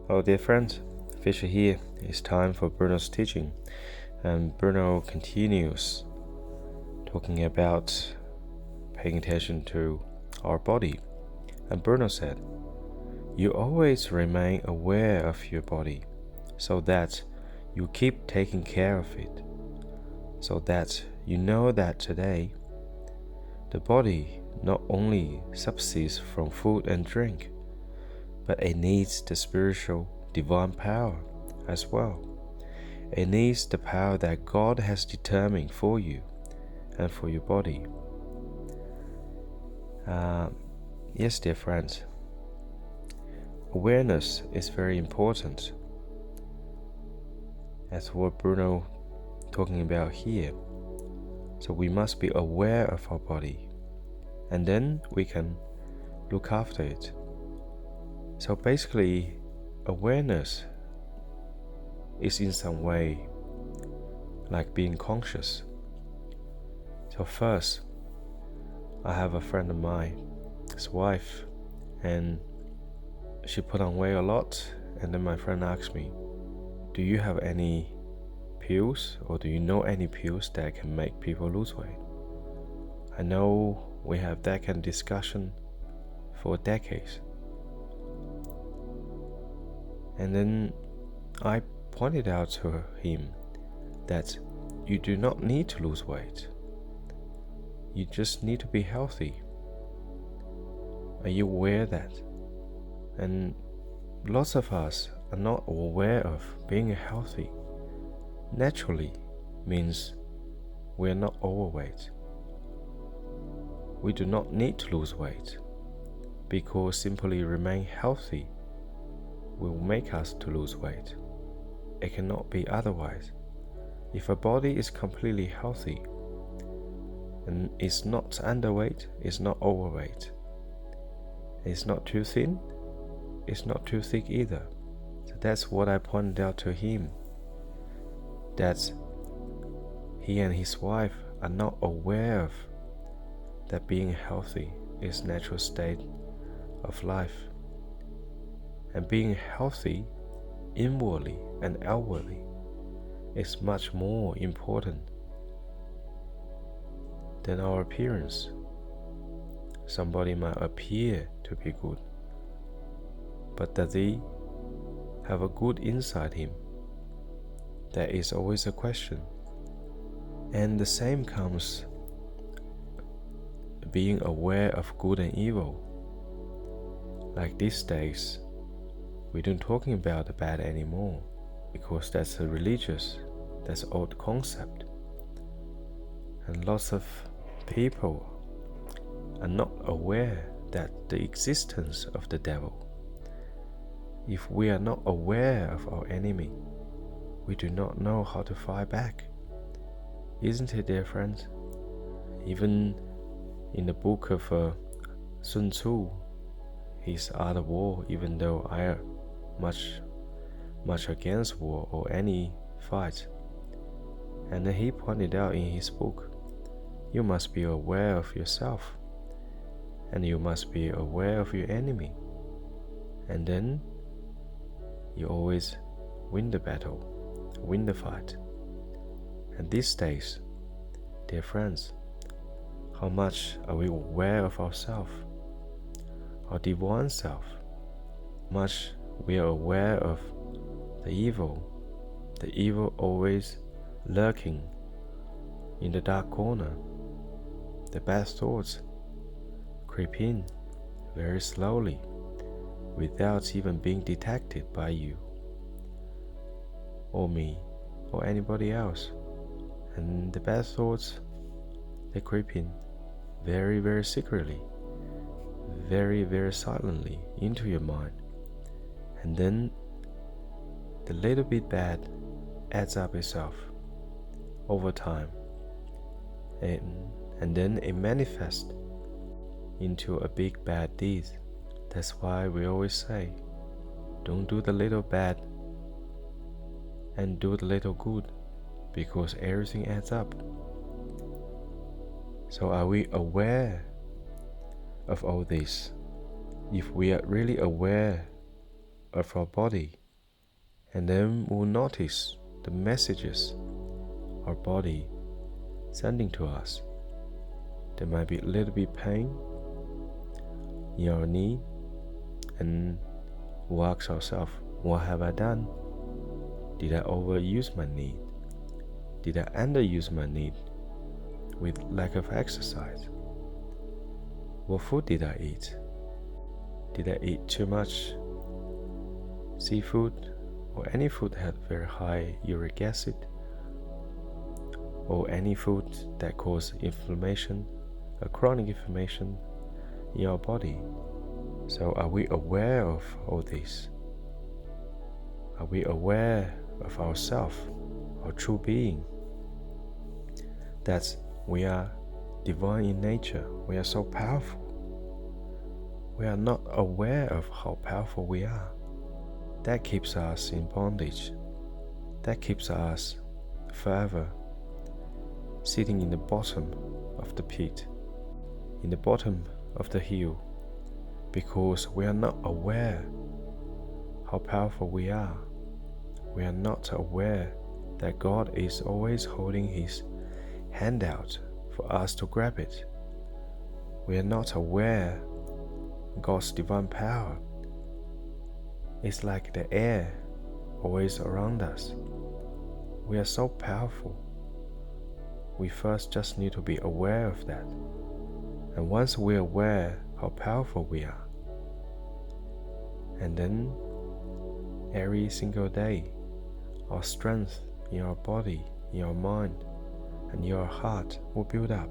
Hello dear friends, Fisher here. It's time for Bruno's teaching, and Bruno continues talking about paying attention to our body. And Bruno said, you always remain aware of your body so that you keep taking care of it, so that you know that today the body not only subsists from food and drink, but it needs the spiritual divine power as well. It needs the power that God has determined for you and for your body. Yes, dear friends, awareness is very important. That's what Bruno talking about here. So we must be aware of our body, and then we can look after it. So basically, awareness is in some way like being conscious. So first, I have a friend of mine, his wife, and she put on weight a lot, and then my friend asked me, do you have any pills, or do you know any pills that can make people lose weight? I know we have that kind of discussion for decades. And then I pointed out to him that you do not need to lose weight. You just need to be healthy. Are you aware of that? And lots of us are not aware of being healthy. Naturally means we are not overweight. We do not need to lose weight, because simply remain healthy will make us to lose weight. It cannot be otherwise. If a body is completely healthy and it's not underweight, it's not overweight, it's not too thin, it's not too thick either. So that's what I pointed out to him, that he and his wife are not aware of that being healthy is natural state of life. And being healthy inwardly and outwardly is much more important than our appearance. Somebody might appear to be good, but does he have a good inside him? That is always a question. And the same comes being aware of good and evil. Like these days, we don't talking about the bad anymore, because that's a religious, that's an old concept. And lots of people are not aware that the existence of the devil. If we are not aware of our enemy, we do not know how to fight back. Isn't it, dear friends? Even in the book of Sun Tzu, his Art of War, even though I am much against war or any fight, and he pointed out in his book, you must be aware of yourself, and you must be aware of your enemy, and then you always win the battle, win the fight. And these days, dear friends, how much are we aware of ourselves, our divine self? Much we are aware of the evil always lurking in the dark corner. The bad thoughts creep in very slowly without even being detected by you or me or anybody else. And the bad thoughts, they creep in very, very secretly, very, very silently into your mind. And then the little bit bad adds up itself over time, and then it manifests into a big bad deed. That's why we always say, don't do the little bad and do the little good, because everything adds up. So are we aware of all this? If we are really aware of our body, and then we'll notice the messages our body sending to us. There might be a little bit pain in our knee, and we'll ask ourselves, what have I done? Did I overuse my knee? Did I underuse my knee with lack of exercise? What food did I eat? Did I eat too much seafood or any food that had very high uric acid, or any food that causes inflammation, a chronic inflammation in our body? So are we aware of all this? Are we aware of ourselves, our true being? That we are divine in nature, we are so powerful. We are not aware of how powerful we are. That keeps us in bondage. That keeps us forever sitting in the bottom of the pit, in the bottom of the hill, because we are not aware how powerful we are. We are not aware that God is always holding His hand out for us to grab it. We are not aware God's divine power is like the air always around us. We are so powerful. We first just need to be aware of that. And once we're aware how powerful we are, and then every single day, our strength in our body, in our mind, and in our heart will build up,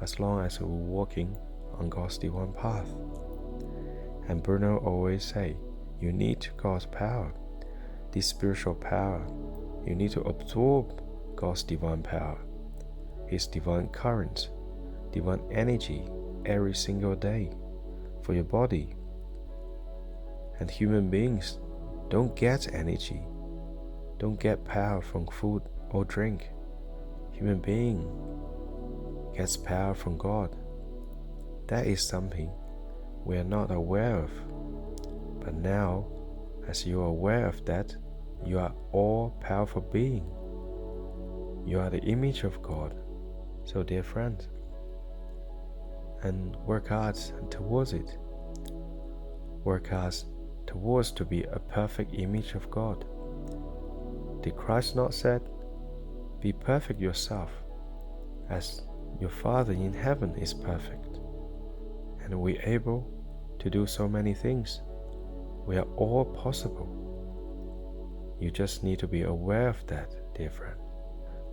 as long as we're walking on God's divine path. And Bruno always say, you need God's power, this spiritual power. You need to absorb God's divine power, His divine current, divine energy every single day for your body. And human beings don't get energy, don't get power from food or drink. Human being gets power from God. That is something we are not aware of. But now, as you are aware of that, you are all-powerful being. You are the image of God. So dear friend, and work hard towards it. Work hard towards to be a perfect image of God. Did Christ not said, be perfect yourself, as your Father in heaven is perfect? And we're able to do so many things. We are all possible. You just need to be aware of that, dear friend.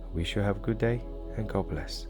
I wish you have a good day, and God bless.